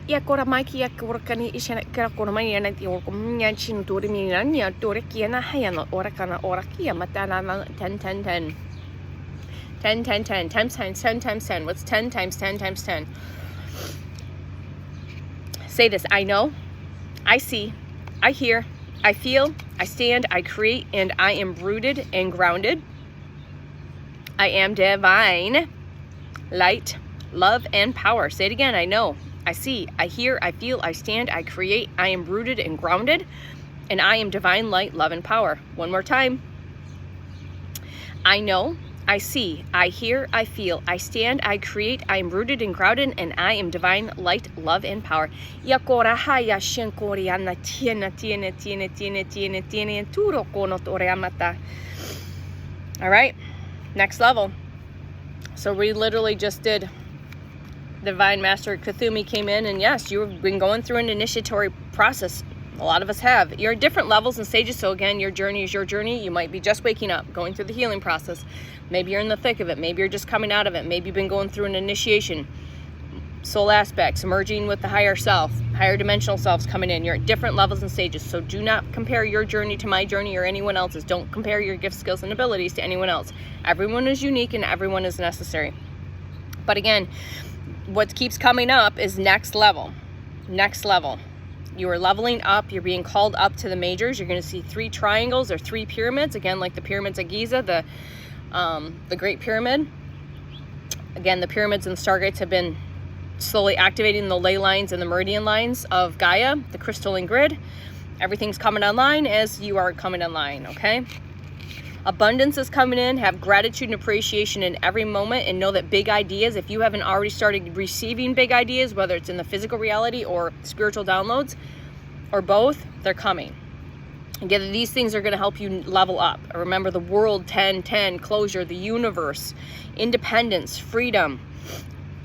Ya kora maiki ya kora kani ishana kara kora mai yana ti ora kumnya chin tori mi nanya tori kiana hayana ora kana ora kia matana 10 10 10 10 10 10 times 10 10 times 10. What's 10 times 10 times 10? Say this. I know, I see, I hear, I feel, I stand, I create, and I am rooted and grounded. I am divine light, love, and power. Say it again. I know, I see, I hear, I feel, I stand, I create, I am rooted and grounded, and I am divine light, love, and power. One more time. I know, I see, I hear, I feel, I stand, I create, I am rooted and grounded, and I am divine light, love, and power. All right, next level. So we literally just did Divine Master Kuthumi came in, and yes, you've been going through an initiatory process. A lot of us have. You're at different levels and stages, so again, your journey is your journey. You might be just waking up, going through the healing process. Maybe you're in the thick of it. Maybe you're just coming out of it. Maybe you've been going through an initiation. Soul aspects, merging with the higher self, higher dimensional selves coming in. You're at different levels and stages, so do not compare your journey to my journey or anyone else's. Don't compare your gifts, skills, and abilities to anyone else. Everyone is unique and everyone is necessary. But again, what keeps coming up is next level. Next level. You are leveling up. You're being called up to the majors. You're going to see 3 triangles or 3 pyramids. Again, like the pyramids of Giza, the Great Pyramid. Again, the pyramids and the stargates have been slowly activating the ley lines and the meridian lines of Gaia, the crystalline grid. Everything's coming online as you are coming online, okay? Abundance is coming in. Have gratitude and appreciation in every moment, and know that big ideas, if you haven't already started receiving big ideas, whether it's in the physical reality or spiritual downloads or both, they're coming. Again, these things are going to help you level up. Remember the world, 10-10, closure, the universe, independence, freedom,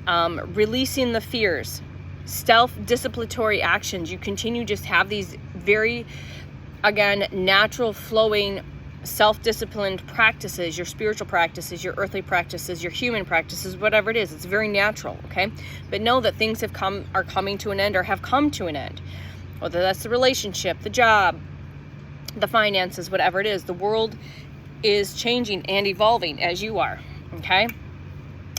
releasing the fears, self-disciplinary actions. You continue just have these very, again, natural flowing self-disciplined practices, your spiritual practices, your earthly practices, your human practices, whatever it is. It's very natural, okay? But know that things are coming to an end or have come to an end. Whether that's the relationship, the job, the finances, whatever it is. The world is changing and evolving as you are, okay?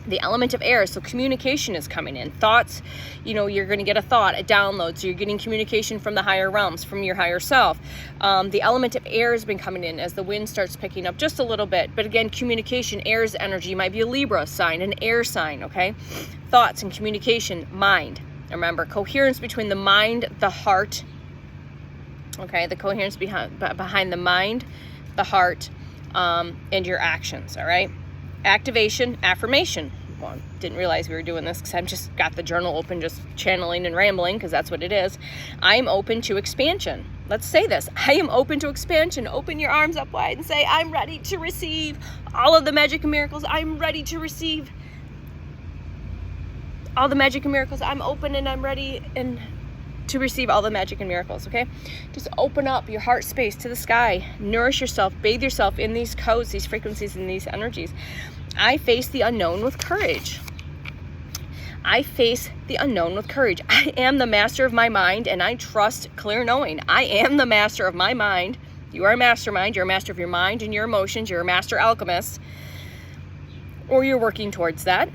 The element of air, so communication is coming in. Thoughts, you're going to get a thought, a download, so you're getting communication from the higher realms, from your higher self. The element of air has been coming in as the wind starts picking up just a little bit. But again, communication, air's energy might be a Libra sign, an air sign, okay? Thoughts and communication, mind. Remember, coherence between the mind, the heart, okay? The coherence behind the mind, the heart, and your actions, all right? Activation, affirmation. Well, didn't realize we were doing this because I've just got the journal open, just channeling and rambling, because that's what it is. I am open to expansion. Let's say this. I am open to expansion. Open your arms up wide and say, I'm ready to receive all of the magic and miracles. I'm ready to receive all the magic and miracles. I'm open and I'm ready and to receive all the magic and miracles, okay? Just open up your heart space to the sky. Nourish yourself. Bathe yourself in these codes, these frequencies, and these energies. I face the unknown with courage. I face the unknown with courage. I am the master of my mind, and I trust clear knowing. I am the master of my mind. You are a mastermind. You're a master of your mind and your emotions. You're a master alchemist, or you're working towards that.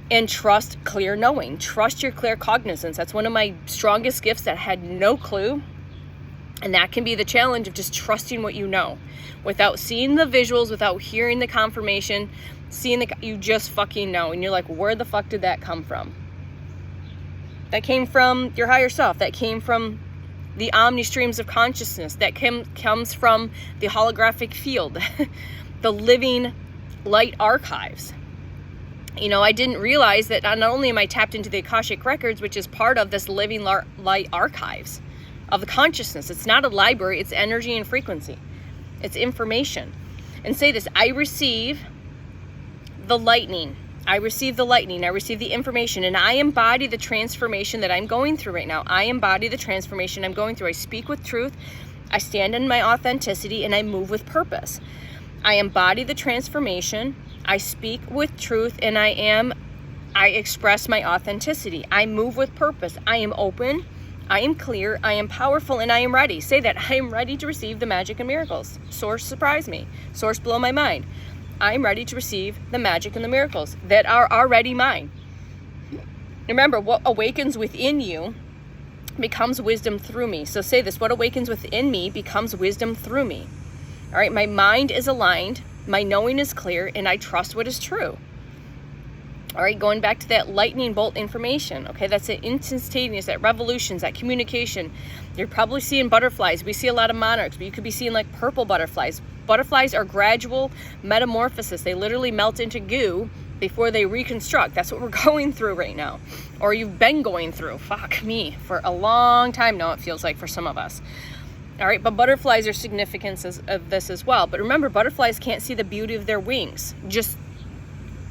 And trust clear knowing. Trust your clear cognizance. That's one of my strongest gifts that I had no clue. And that can be the challenge of just trusting what you know. Without seeing the visuals, without hearing the confirmation, you just fucking know. And you're like, where the fuck did that come from? That came from your higher self. That came from the omni streams of consciousness. That comes from the holographic field. The living light archives. I didn't realize that not only am I tapped into the Akashic Records, which is part of this living light archives of the consciousness. It's not a library, it's energy and frequency. It's information. And say this, I receive the lightning. I receive the lightning. I receive the information, and I embody the transformation that I'm going through right now. I embody the transformation I'm going through. I speak with truth. I stand in my authenticity, and I move with purpose. I embody the transformation. I speak with truth, and I am I express my authenticity. I move with purpose. I am open. I am clear. I am powerful, and I am ready. Say that. I am ready to receive the magic and miracles. Source, surprise me. Source, blow my mind. I am ready to receive the magic and the miracles that are already mine. Remember, what awakens within you becomes wisdom through me. So say this. What awakens within me becomes wisdom through me. All right. My mind is aligned. My knowing is clear, and I trust what is true. All right, going back to that lightning bolt information, okay, that's that instantaneous, that revolutions, that communication. You're probably seeing butterflies. We see a lot of monarchs, but you could be seeing like purple butterflies. Butterflies are gradual metamorphosis. They literally melt into goo before they reconstruct. That's what we're going through right now, or you've been going through, fuck me, for a long time now, it feels like for some of us. All right, but butterflies are significant of this as well. But remember, butterflies can't see the beauty of their wings. Just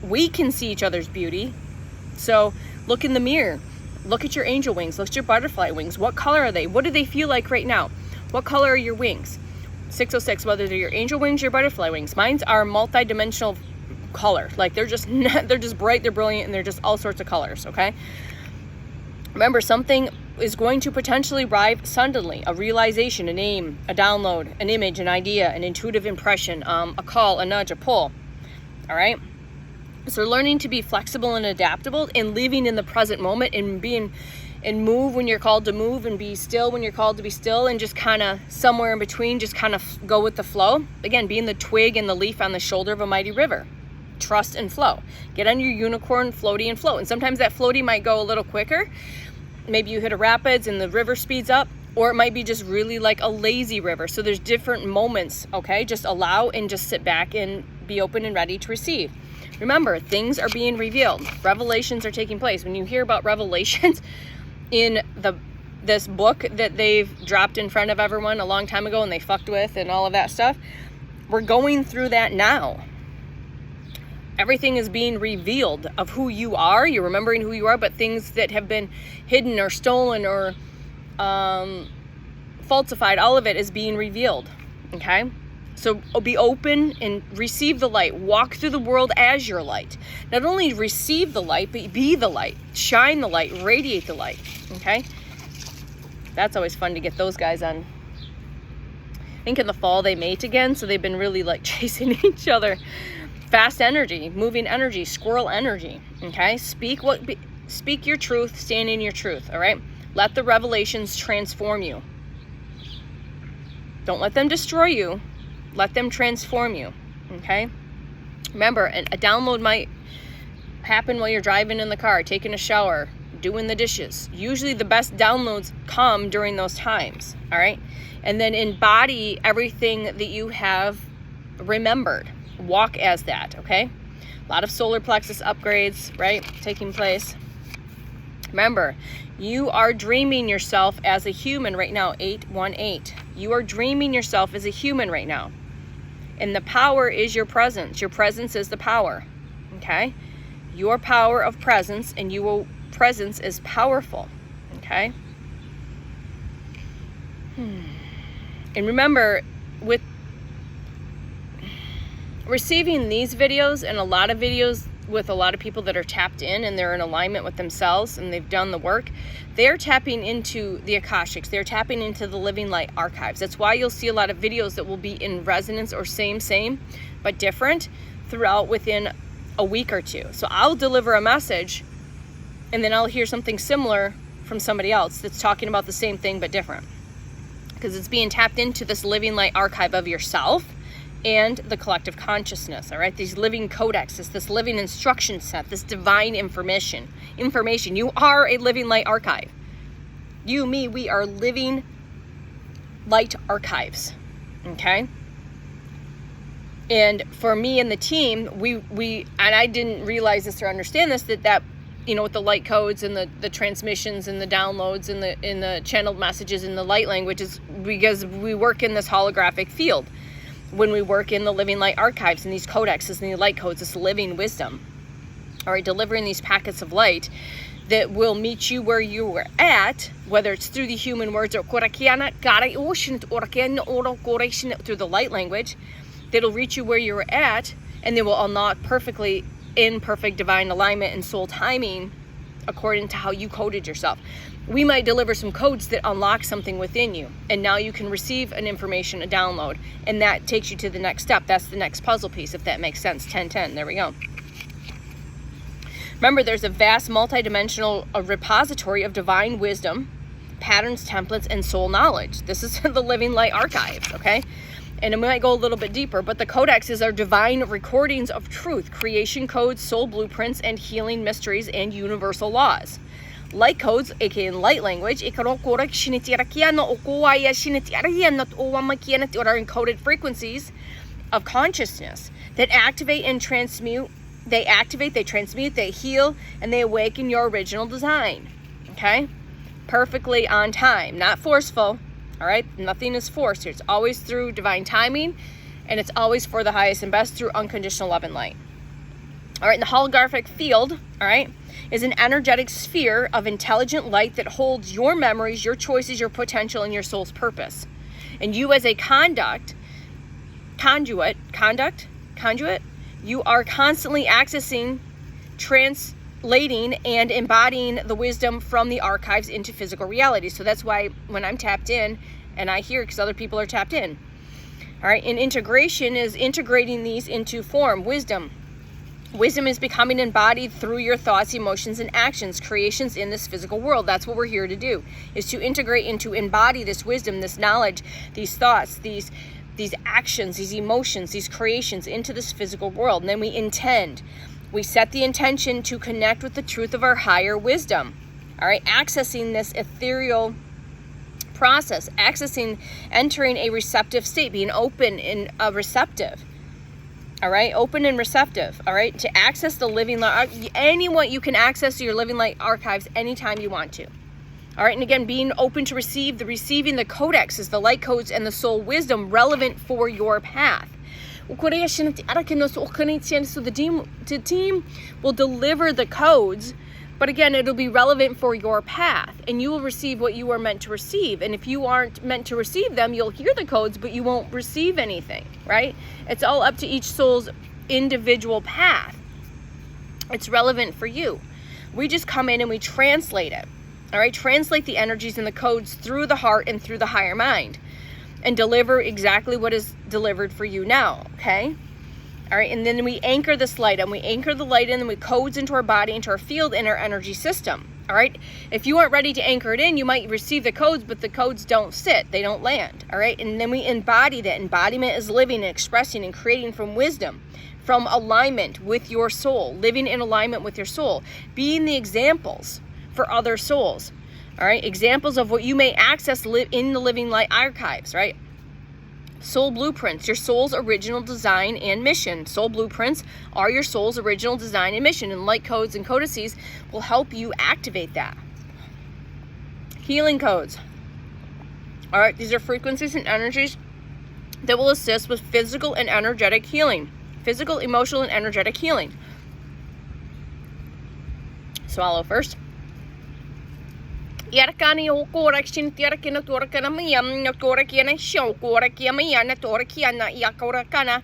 we can see each other's beauty. So look in the mirror. Look at your angel wings. Look at your butterfly wings. What color are they? What do they feel like right now? What color are your wings? 606, whether they're your angel wings or your butterfly wings. Mine's are multi-dimensional color. Like they're just bright, they're brilliant, and they're just all sorts of colors, okay? Remember, something is going to potentially arrive suddenly. A realization, a name, a download, an image, an idea, an intuitive impression, a call, a nudge, a pull. All right? So learning to be flexible and adaptable and living in the present moment and move when you're called to move and be still when you're called to be still, and just kind of somewhere in between, just kind of go with the flow. Again, being the twig and the leaf on the shoulder of a mighty river. Trust and flow. Get on your unicorn, floaty, and float. And sometimes that floaty might go a little quicker. Maybe you hit a rapids and the river speeds up, or it might be just really like a lazy river. So there's different moments, okay? Just allow and just sit back and be open and ready to receive. Remember, things are being revealed. Revelations are taking place. When you hear about revelations in this book that they've dropped in front of everyone a long time ago and they fucked with and all of that stuff, we're going through that now. Everything is being revealed of who you are. You're remembering who you are, but things that have been hidden or stolen or falsified, all of it is being revealed, okay? So be open and receive the light. Walk through the world as your light. Not only receive the light, but be the light. Shine the light. Radiate the light. Okay? That's always fun to get those guys on. I think in the fall they mate again, so they've been really like chasing each other. Fast energy, moving energy, squirrel energy. Okay? Speak your truth, stand in your truth. All right? Let the revelations transform you. Don't let them destroy you. Let them transform you, okay? Remember, a download might happen while you're driving in the car, taking a shower, doing the dishes. Usually the best downloads come during those times, all right? And then embody everything that you have remembered. Walk as that, okay? A lot of solar plexus upgrades, right, taking place. Remember, you are dreaming yourself as a human right now, 818. You are dreaming yourself as a human right now. And the power is your presence. Your presence is the power, okay? Your power of presence, and your presence is powerful, okay? And remember, with receiving these videos and a lot of videos with a lot of people that are tapped in and they're in alignment with themselves and they've done the work, they're tapping into the Akashics. They're tapping into the Living Light archives. That's why you'll see a lot of videos that will be in resonance or same, but different throughout within a week or two. So I'll deliver a message and then I'll hear something similar from somebody else that's talking about the same thing but different. Because it's being tapped into this Living Light archive of yourself and the collective consciousness, all right? These living codexes, this living instruction set, this divine information. You are a living light archive. You, me, we are living light archives, okay? And for me and the team, we and I didn't realize this or understand this, that you know, with the light codes and the transmissions and the downloads and the channeled messages and the light languages, because we work in this holographic field. When we work in the Living Light archives and these codexes and the light codes, this living wisdom, all right, delivering these packets of light that will meet you where you were at, whether it's through the human words or through the light language, that'll reach you where you were at, and they will unlock perfectly in perfect divine alignment and soul timing according to how you coded yourself. We might deliver some codes that unlock something within you, and now you can receive an information, a download, and that takes you to the next step. That's the next puzzle piece, if that makes sense. 1010, there we go. Remember, there's a vast multidimensional repository of divine wisdom, patterns, templates, and soul knowledge. This is the Living Light Archives, okay? And it might go a little bit deeper, but the codexes are divine recordings of truth, creation codes, soul blueprints, and healing mysteries and universal laws. Light codes, aka light language, are encoded frequencies of consciousness that activate and transmute. They activate, they transmute, they heal, and they awaken your original design. Okay? Perfectly on time, not forceful. All right? Nothing is forced here. It's always through divine timing, and it's always for the highest and best through unconditional love and light. All right, and the holographic field, all right, is an energetic sphere of intelligent light that holds your memories, your choices, your potential, and your soul's purpose. And you as a conduit, you are constantly accessing, translating, and embodying the wisdom from the archives into physical reality. So that's why when I'm tapped in, and I hear because other people are tapped in. All right, and integration is integrating these into form, wisdom. Wisdom is becoming embodied through your thoughts, emotions, and actions, creations in this physical world. That's what we're here to do, is to integrate and to embody this wisdom, this knowledge, these thoughts, these actions, these emotions, these creations into this physical world. And then we set the intention to connect with the truth of our higher wisdom. All right, accessing this ethereal process, entering a receptive state, being open and receptive. All right, open and receptive. All right, to access the Living Light, you can access your Living Light archives anytime you want to. All right, and again, being open to receiving the codexes, the light codes, and the soul wisdom relevant for your path. So the team will deliver the codes, but again, it'll be relevant for your path, and you will receive what you are meant to receive. And if you aren't meant to receive them, you'll hear the codes, but you won't receive anything, right? It's all up to each soul's individual path. It's relevant for you. We just come in and we translate it, all right? Translate the energies and the codes through the heart and through the higher mind, and deliver exactly what is delivered for you now, okay? All right, and then we anchor this light, and we anchor the light in, and we codes into our body, into our field, in our energy system. All right, if you aren't ready to anchor it in, you might receive the codes, but the codes don't sit, they don't land. All right, and then we embody that. Embodiment is living and expressing and creating from wisdom, from alignment with your soul, living in alignment with your soul, being the examples for other souls. All right, examples of what you may access in the Living Light archives, right? Soul blueprints, your soul's original design and mission. Soul blueprints are your soul's original design and mission, and light codes and codices will help you activate that. Healing codes. All right, these are frequencies and energies that will assist with physical and energetic healing. Physical, emotional, and energetic healing. Swallow first. Yarakani okorakshin tiarakina torakana miyam notorakiana show korakia mayana torakiana yakorakana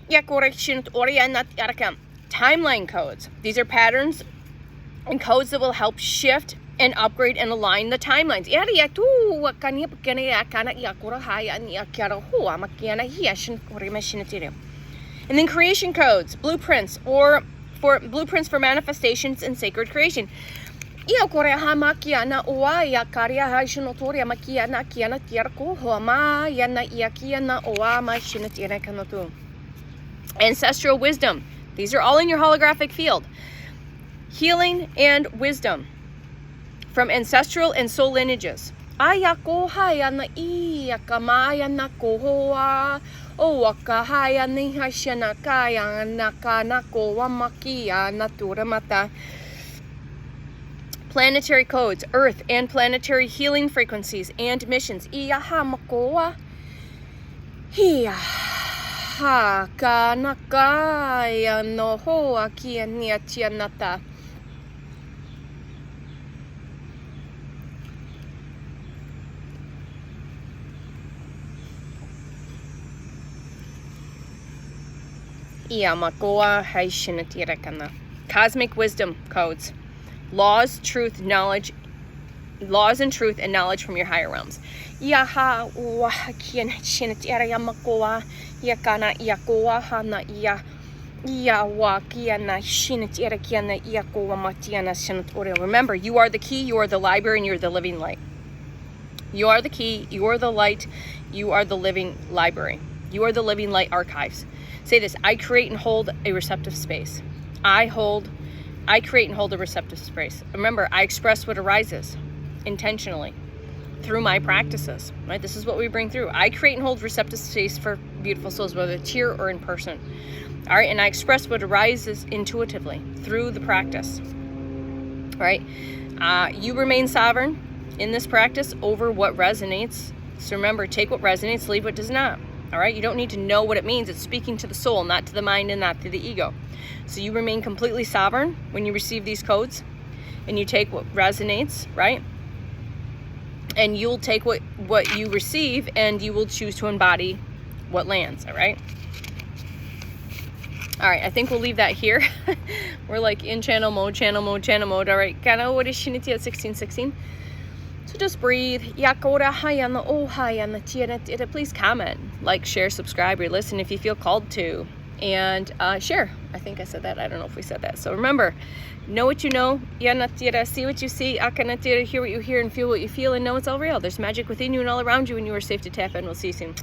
yakorakshin oriana tiarakam. Timeline codes. These are patterns and codes that will help shift and upgrade and align the timelines. And then creation codes, blueprints, or for blueprints for manifestations and sacred creation. And ancestral wisdom. These are all in your holographic field. Healing and wisdom from ancestral and soul lineages. Planetary codes, earth and planetary healing frequencies and missions. Iamakoa Haishinatirakana. Cosmic wisdom codes. Laws, truth, knowledge, laws and truth and knowledge from your higher realms. Yaha wahakian shinatira yamakoa yakana yakoa hana ya wakiana shinatira kiana yakoa matiana shinatore. Remember, you are the key, you are the library, and you're the living light. You are the key, you are the light, you are the living library. You are the living light archives. Say this: I create and hold a receptive space. I create and hold a receptive space. Remember, I express what arises intentionally through my practices, right? This is what we bring through. I create and hold receptive space for beautiful souls, whether it's here or in person. All right, and I express what arises intuitively through the practice. All right, you remain sovereign in this practice over what resonates. So remember, take what resonates, leave what does not. All right, you don't need to know what it means. It's speaking to the soul, not to the mind and not to the ego. So you remain completely sovereign when you receive these codes, and you take what resonates, right? And you'll take what you receive, and you will choose to embody what lands. All right. All right, I think we'll leave that here. We're like in channel mode. All right, Kana, what is Shiniti at 1616? So just breathe. Please comment, like, share, subscribe, or listen if you feel called to. And share. I think I said that. I don't know if we said that. So remember, know what you know. See what you see. Hear what you hear and feel what you feel, and know it's all real. There's magic within you and all around you, and you are safe to tap in. We'll see you soon.